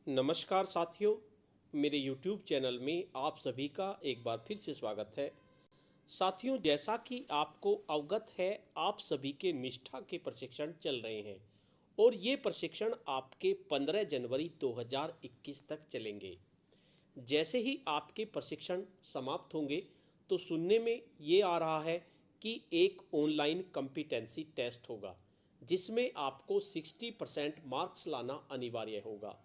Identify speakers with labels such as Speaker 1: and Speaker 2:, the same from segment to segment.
Speaker 1: नमस्कार साथियों, मेरे YouTube चैनल में आप सभी का एक बार फिर से स्वागत है। साथियों, जैसा कि आपको अवगत है, आप सभी के निष्ठा के प्रशिक्षण चल रहे हैं और ये प्रशिक्षण आपके 15 जनवरी 2021 तक चलेंगे। जैसे ही आपके प्रशिक्षण समाप्त होंगे तो सुनने में ये आ रहा है कि एक ऑनलाइन कॉम्पिटेंसी टेस्ट होगा जिसमें आपको 60% मार्क्स लाना अनिवार्य होगा।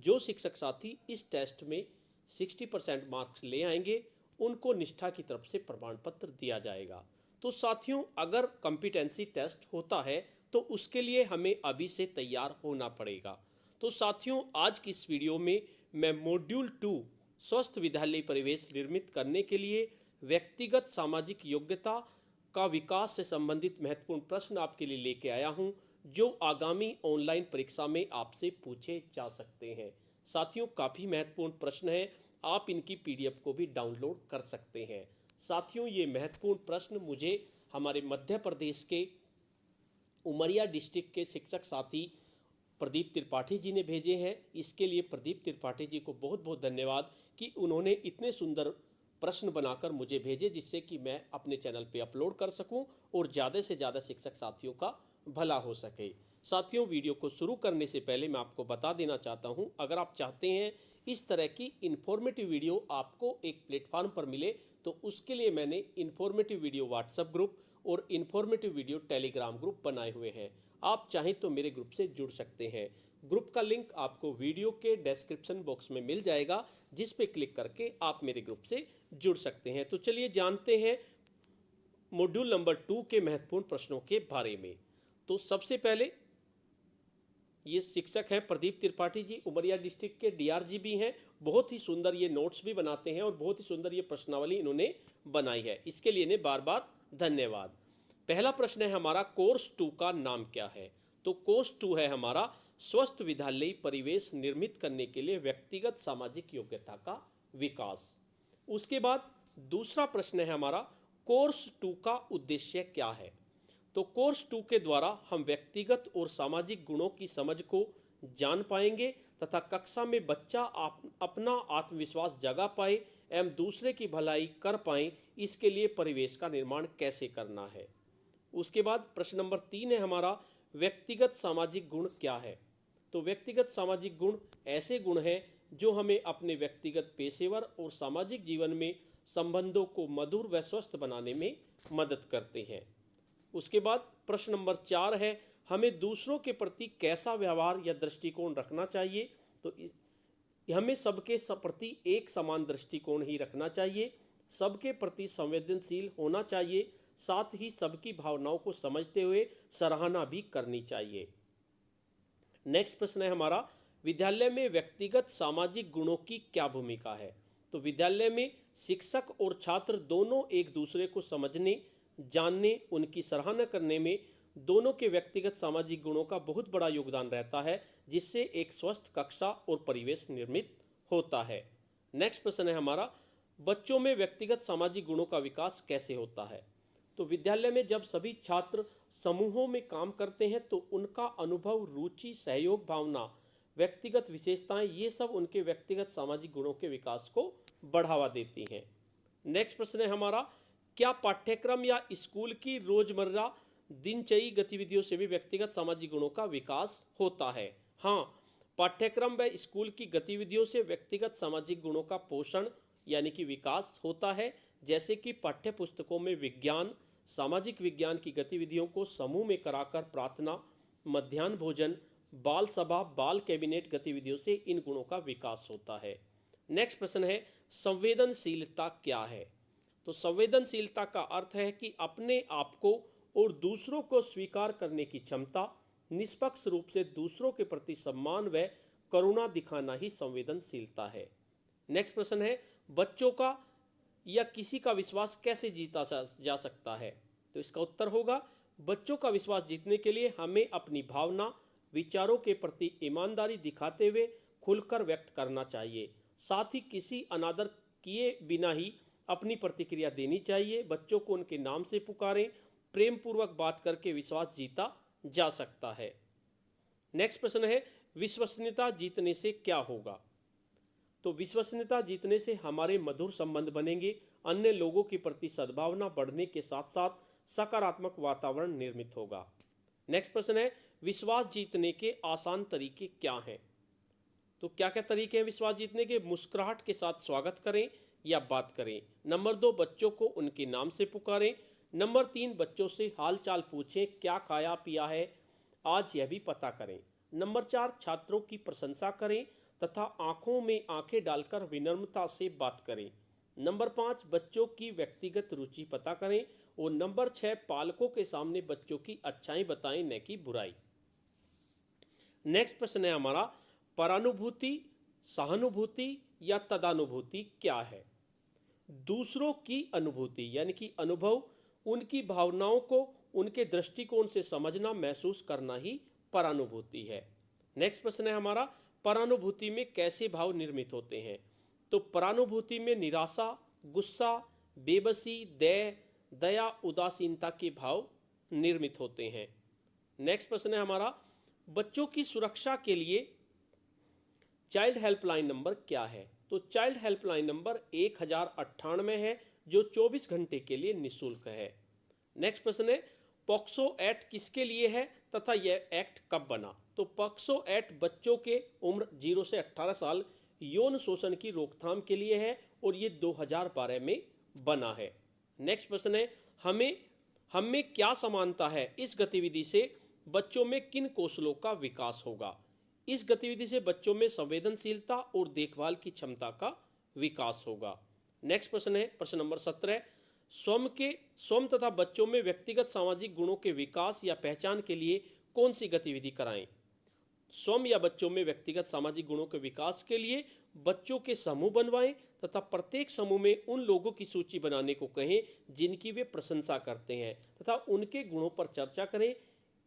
Speaker 1: जो शिक्षक साथी इस टेस्ट में 60% मार्क्स ले आएंगे उनको निष्ठा की तरफ से प्रमाण पत्र दिया जाएगा। तो साथियों, अगर कॉम्पिटेंसी टेस्ट होता है तो उसके लिए हमें अभी से तैयार होना पड़ेगा। तो साथियों, आज की इस वीडियो में मैं मॉड्यूल 2 स्वस्थ विद्यालय परिवेश निर्मित करने के लिए व्यक्तिगत सामाजिक योग्यता का विकास से संबंधित महत्वपूर्ण प्रश्न आपके लिए लेके आया हूं जो आगामी ऑनलाइन परीक्षा में आपसे पूछे जा सकते हैं। साथियों, काफ़ी महत्वपूर्ण प्रश्न है, आप इनकी पीडीएफ को भी डाउनलोड कर सकते हैं। साथियों, ये महत्वपूर्ण प्रश्न मुझे हमारे मध्य प्रदेश के उमरिया डिस्ट्रिक्ट के शिक्षक साथी प्रदीप त्रिपाठी जी ने भेजे हैं। इसके लिए प्रदीप त्रिपाठी जी को बहुत बहुत धन्यवाद कि उन्होंने इतने सुंदर प्रश्न बनाकर मुझे भेजे जिससे कि मैं अपने चैनल पे अपलोड कर सकूं और ज़्यादा से ज़्यादा शिक्षक साथियों का भला हो सके। साथियों, वीडियो को शुरू करने से पहले मैं आपको बता देना चाहता हूं, अगर आप चाहते हैं इस तरह की इन्फॉर्मेटिव वीडियो आपको एक प्लेटफॉर्म पर मिले तो उसके लिए मैंने इन्फॉर्मेटिव वीडियो व्हाट्सएप ग्रुप और इन्फॉर्मेटिव वीडियो टेलीग्राम ग्रुप बनाए हुए हैं। आप चाहें तो मेरे ग्रुप से जुड़ सकते हैं। ग्रुप का लिंक आपको वीडियो के डिस्क्रिप्शन बॉक्स में मिल जाएगा, जिस पे क्लिक करके आप मेरे ग्रुप से जुड़ सकते हैं। तो चलिए जानते हैं मॉड्यूल नंबर 2 के महत्वपूर्ण प्रश्नों के बारे में। तो सबसे पहले ये शिक्षक हैं प्रदीप त्रिपाठी जी, उमरिया डिस्ट्रिक्ट के डीआरजी भी हैं। बहुत ही सुंदर ये नोट्स भी बनाते हैं और बहुत ही सुंदर ये प्रश्नावली इन्होंने बनाई है। इसके लिए इन्हें बार बार धन्यवाद। पहला प्रश्न है हमारा, कोर्स 2 का नाम क्या है? तो कोर्स 2 है हमारा स्वस्थ विद्यालय परिवेश निर्मित करने के लिए व्यक्तिगत सामाजिक योग्यता का विकास। उसके बाद दूसरा प्रश्न है हमारा, कोर्स 2 का उद्देश्य क्या है? तो कोर्स 2 के द्वारा हम व्यक्तिगत और सामाजिक गुणों की समझ को जान पाएंगे तथा कक्षा में बच्चा अपना आत्मविश्वास जगा पाए एवं दूसरे की भलाई कर पाए, इसके लिए परिवेश का निर्माण कैसे करना है। उसके बाद प्रश्न नंबर 3 है हमारा, व्यक्तिगत सामाजिक गुण क्या है? तो व्यक्तिगत सामाजिक गुण ऐसे गुण हैं जो हमें अपने व्यक्तिगत, पेशेवर और सामाजिक जीवन में संबंधों को मधुर व स्वस्थ बनाने में मदद करते हैं। उसके बाद प्रश्न नंबर 4 है, हमें दूसरों के प्रति कैसा व्यवहार या दृष्टिकोण रखना चाहिए? तो हमें सबके प्रति एक समान दृष्टिकोण ही रखना चाहिए, सबके प्रति संवेदनशील होना चाहिए, साथ ही सबकी भावनाओं को समझते हुए सराहना भी करनी चाहिए। नेक्स्ट प्रश्न है हमारा, विद्यालय में व्यक्तिगत सामाजिक गुणों की क्या भूमिका है? तो विद्यालय में शिक्षक और छात्र दोनों एक दूसरे को समझने, जानने, उनकी सराहना करने में दोनों के व्यक्तिगत सामाजिक गुणों का बहुत बड़ा योगदान रहता है, जिससे एक स्वस्थ कक्षा और परिवेश निर्मित होता है। नेक्स्ट प्रश्न है हमारा, बच्चों में व्यक्तिगत सामाजिक गुणों का विकास कैसे होता है? तो विद्यालय में जब सभी छात्र समूहों में काम करते हैं तो उनका अनुभव, रुचि, सहयोग भावना, व्यक्तिगत विशेषताएं, ये सब उनके व्यक्तिगत सामाजिक गुणों के विकास को बढ़ावा देती हैं। नेक्स्ट प्रश्न है हमारा, क्या पाठ्यक्रम या स्कूल की रोजमर्रा दिनचर्या गतिविधियों से भी व्यक्तिगत सामाजिक गुणों का विकास होता है? हाँ, पाठ्यक्रम व स्कूल की गतिविधियों से व्यक्तिगत सामाजिक गुणों का पोषण यानी कि विकास होता है। जैसे कि पाठ्य पुस्तकों में विज्ञान, सामाजिक विज्ञान की गतिविधियों को समूह में कराकर प्रार्थना, मध्याह्न भोजन, बाल सभा, बाल कैबिनेट गतिविधियों से इन गुणों का विकास होता है। नेक्स्ट प्रश्न है, संवेदनशीलता क्या है? तो संवेदनशीलता का अर्थ है कि अपने आप को और दूसरों को स्वीकार करने की क्षमता, निष्पक्ष रूप से दूसरों के प्रति सम्मान व करुणा दिखाना ही संवेदनशीलता है। नेक्स्ट प्रश्न है, बच्चों का या किसी का विश्वास कैसे जीता जा सकता है? तो इसका उत्तर होगा, बच्चों का विश्वास जीतने के लिए हमें अपनी भावना, विचारों के प्रति ईमानदारी दिखाते हुए खुलकर व्यक्त करना चाहिए। साथ ही किसी अनादर किए बिना ही अपनी प्रतिक्रिया देनी चाहिए। बच्चों को उनके नाम से पुकारें, प्रेम पूर्वक बात करके विश्वास जीता जा सकता है। नेक्स्ट प्रश्न है, विश्वसनीयता जीतने से क्या होगा? तो विश्वसनीयता जीतने से हमारे मधुर संबंध बनेंगे, अन्य लोगों के प्रति सद्भावना बढ़ने के साथ साथ सकारात्मक वातावरण निर्मित होगा। नेक्स्ट प्रश्न है, विश्वास जीतने के आसान तरीके क्या हैं? तो क्या क्या तरीके हैं विश्वास जीतने के? मुस्कुराहट के साथ स्वागत करें या बात करें। नंबर 2, बच्चों को उनके नाम से पुकारें। नंबर 3, बच्चों से हाल चाल पूछें, क्या खाया पिया है आज, यह भी पता करें। नंबर 4, छात्रों की प्रशंसा करें तथा आंखों में आंखें डालकर विनम्रता से बात करें। नंबर 5, बच्चों की व्यक्तिगत रुचि पता करें। और नंबर 6, पालकों के सामने बच्चों की अच्छाई बताएं, न कि बुराई। नेक्स्ट प्रश्न है हमारा, परानुभूति, सहानुभूति या तदानुभूति क्या है? दूसरों की अनुभूति यानी कि अनुभव, उनकी भावनाओं को उनके दृष्टिकोण से समझना, महसूस करना ही परानुभूति है। नेक्स्ट प्रश्न है हमारा, परानुभूति में कैसे भाव निर्मित होते हैं? तो परानुभूति में निराशा, गुस्सा, बेबसी, दया, उदासीनता के भाव निर्मित होते हैं। नेक्स्ट प्रश्न है हमारा, बच्चों की सुरक्षा के लिए चाइल्ड हेल्पलाइन नंबर क्या है? तो चाइल्ड हेल्पलाइन नंबर 1098 है, जो 24 घंटे के लिए निःशुल्क है। नेक्स्ट प्रश्न है, पॉक्सो एक्ट किसके लिए है तथा यह एक्ट कब बना? तो पॉक्सो एक्ट बच्चों के उम्र 0 से 18 साल यौन शोषण की रोकथाम के लिए है और ये 2012 में बना है। नेक्स्ट प्रश्न है, हम में क्या समानता है? इस गतिविधि से बच्चों में किन कौशलों का विकास होगा? इस गतिविधि से बच्चों में संवेदनशीलता और देखभाल की क्षमता का विकास होगा। नेक्स्ट प्रश्न है प्रश्न नंबर 17, स्वयं तथा बच्चों में व्यक्तिगत सामाजिक गुणों के विकास या पहचान के लिए कौन सी गतिविधि कराएं? स्वयं या बच्चों में व्यक्तिगत सामाजिक गुणों के विकास के लिए बच्चों के समूह बनवाएं तथा प्रत्येक समूह में उन लोगों की सूची बनाने को कहें जिनकी वे प्रशंसा करते हैं तथा उनके गुणों पर चर्चा करें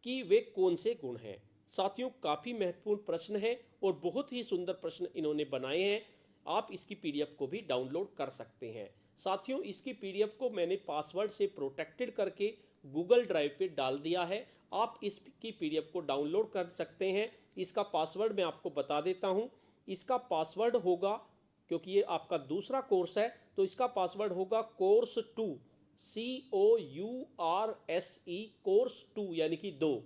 Speaker 1: कि वे कौन से गुण हैं। साथियों, काफ़ी महत्वपूर्ण प्रश्न है और बहुत ही सुंदर प्रश्न इन्होंने बनाए हैं। आप इसकी पीडीएफ को भी डाउनलोड कर सकते हैं। साथियों, इसकी पीडीएफ को मैंने पासवर्ड से प्रोटेक्टेड करके गूगल ड्राइव पे डाल दिया है। आप इसकी पीडीएफ को डाउनलोड कर सकते हैं। इसका पासवर्ड मैं आपको बता देता हूँ। इसका पासवर्ड होगा, क्योंकि ये आपका दूसरा कोर्स है, तो इसका पासवर्ड होगा कोर्स 2, COURSE, कोर्स 2 यानी कि 2।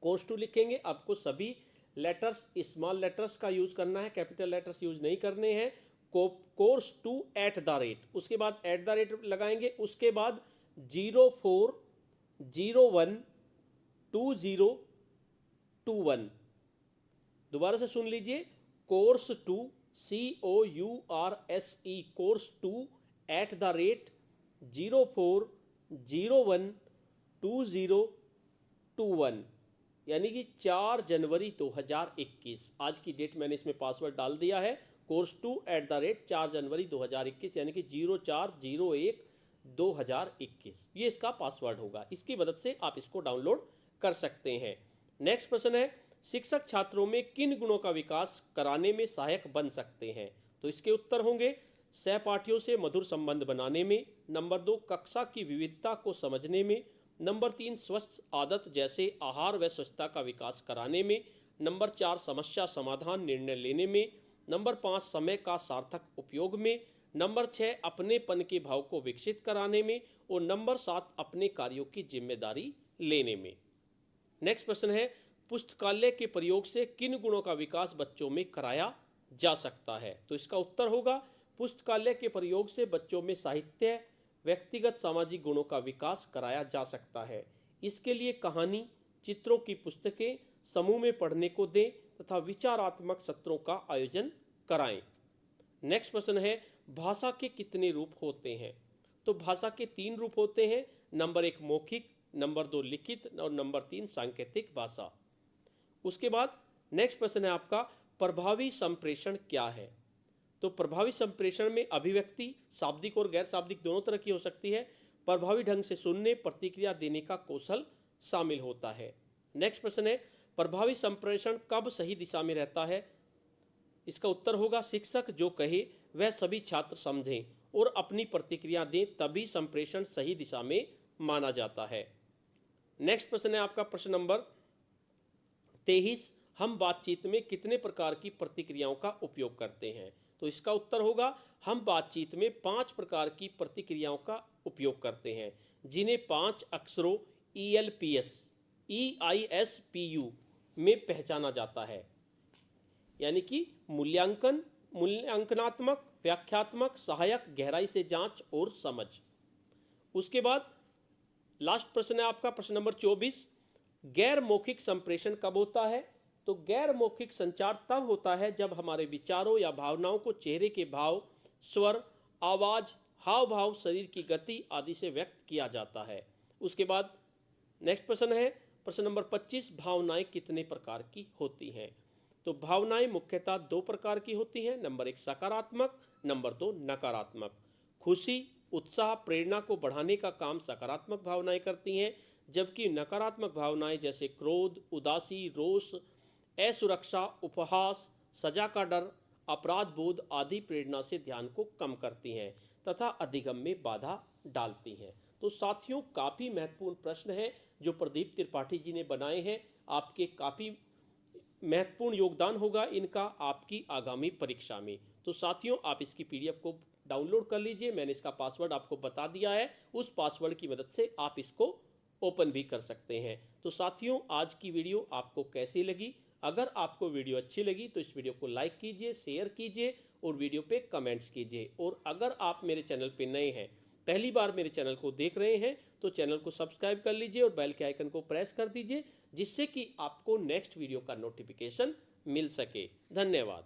Speaker 1: कोर्स 2 लिखेंगे, आपको सभी लेटर्स स्मॉल लेटर्स का यूज करना है, कैपिटल लेटर्स यूज नहीं करने हैं। कोर्स 2 @ उसके बाद @ लगाएंगे, उसके बाद 04012021। दोबारा से सुन लीजिए, कोर्स 2 COURSE, कोर्स 2 @04012021 यानी कि 4 जनवरी 2021। आज की डेट मैंने इसमें पासवर्ड डाल दिया है, कोर्स 2 @4 जनवरी 2021 यानी कि 04/01/2021। ये इसका पासवर्ड होगा। इसकी मदद से आप इसको डाउनलोड कर सकते हैं। नेक्स्ट प्रश्न है, शिक्षक छात्रों में किन गुणों का विकास कराने में सहायक बन सकते हैं? तो इसके उत्तर होंगे, सहपाठियों से मधुर संबंध बनाने में। नंबर 2, कक्षा की विविधता को समझने में। नंबर 3, स्वस्थ आदत जैसे आहार व स्वच्छता का विकास कराने में। नंबर 4, समस्या समाधान निर्णय लेने में। नंबर 5, समय का सार्थक उपयोग में। नंबर 6, अपनेपन के भाव को विकसित कराने में। और नंबर 7, अपने कार्यों की जिम्मेदारी लेने में। नेक्स्ट प्रश्न है, पुस्तकालय के प्रयोग से किन गुणों का विकास बच्चों में कराया जा सकता है? तो इसका उत्तर होगा, पुस्तकालय के प्रयोग से बच्चों में साहित्य, व्यक्तिगत सामाजिक गुणों का विकास कराया जा सकता है। इसके लिए कहानी, चित्रों की पुस्तकें समूह में पढ़ने को दें तथा विचारात्मक सत्रों का आयोजन कराएं। नेक्स्ट प्रश्न है, भाषा के कितने रूप होते हैं? तो भाषा के 3 रूप होते हैं। नंबर 1 मौखिक, नंबर 2 लिखित और नंबर 3 सांकेतिक भाषा। उसके बाद नेक्स्ट प्रश्न है आपका, प्रभावी संप्रेषण क्या है? तो प्रभावी संप्रेषण में अभिव्यक्ति शाब्दिक और गैर शाब्दिक दोनों तरह की हो सकती है। प्रभावी ढंग से सुनने, प्रतिक्रिया देने का कौशल शामिल होता है। नेक्स्ट प्रश्न है, प्रभावी संप्रेषण कब सही दिशा में रहता है? इसका उत्तर होगा, शिक्षक जो कहे वह सभी छात्र समझें और अपनी प्रतिक्रिया दें, तभी संप्रेषण सही दिशा में माना जाता है। नेक्स्ट प्रश्न है आपका प्रश्न नंबर 23, हम बातचीत में कितने प्रकार की प्रतिक्रियाओं का उपयोग करते हैं? तो इसका उत्तर होगा हम बातचीत में 5 प्रकार की प्रतिक्रियाओं का उपयोग करते हैं, जिन्हें 5 अक्षरों ELPS EISPU में पहचाना जाता है, यानी कि मूल्यांकन, मूल्यांकनात्मक, व्याख्यात्मक, सहायक, गहराई से जांच और समझ। उसके बाद लास्ट प्रश्न है आपका प्रश्न नंबर 24, गैर मौखिक संप्रेषण कब होता है? तो गैर मौखिक संचार तब होता है जब हमारे विचारों या भावनाओं को चेहरे के भाव, स्वर, आवाज, हाव भाव, शरीर की गति आदि से व्यक्त किया जाता है। उसके बाद नेक्स्ट प्रश्न है प्रश्न नंबर 25, भावनाएं कितने प्रकार की होती हैं? तो भावनाएं मुख्यतः 2 प्रकार की होती हैं। नंबर 1 सकारात्मक, नंबर 2 नकारात्मक। खुशी, उत्साह, प्रेरणा को बढ़ाने का काम सकारात्मक भावनाएं करती हैं, जबकि नकारात्मक भावनाएं जैसे क्रोध, उदासी, रोष, असुरक्षा, उपहास, सजा का डर, अपराध बोध आदि प्रेरणा से ध्यान को कम करती हैं तथा अधिगम में बाधा डालती हैं। तो साथियों, काफ़ी महत्वपूर्ण प्रश्न है जो प्रदीप त्रिपाठी जी ने बनाए हैं। आपके काफ़ी महत्वपूर्ण योगदान होगा इनका आपकी आगामी परीक्षा में। तो साथियों, आप इसकी PDF को डाउनलोड कर लीजिए। मैंने इसका पासवर्ड आपको बता दिया है, उस पासवर्ड की मदद से आप इसको ओपन भी कर सकते हैं। तो साथियों, आज की वीडियो आपको कैसी लगी? अगर आपको वीडियो अच्छी लगी तो इस वीडियो को लाइक कीजिए, शेयर कीजिए और वीडियो पे कमेंट्स कीजिए। और अगर आप मेरे चैनल पे नए हैं, पहली बार मेरे चैनल को देख रहे हैं, तो चैनल को सब्सक्राइब कर लीजिए और बेल के आइकन को प्रेस कर दीजिए, जिससे कि आपको नेक्स्ट वीडियो का नोटिफिकेशन मिल सके। धन्यवाद।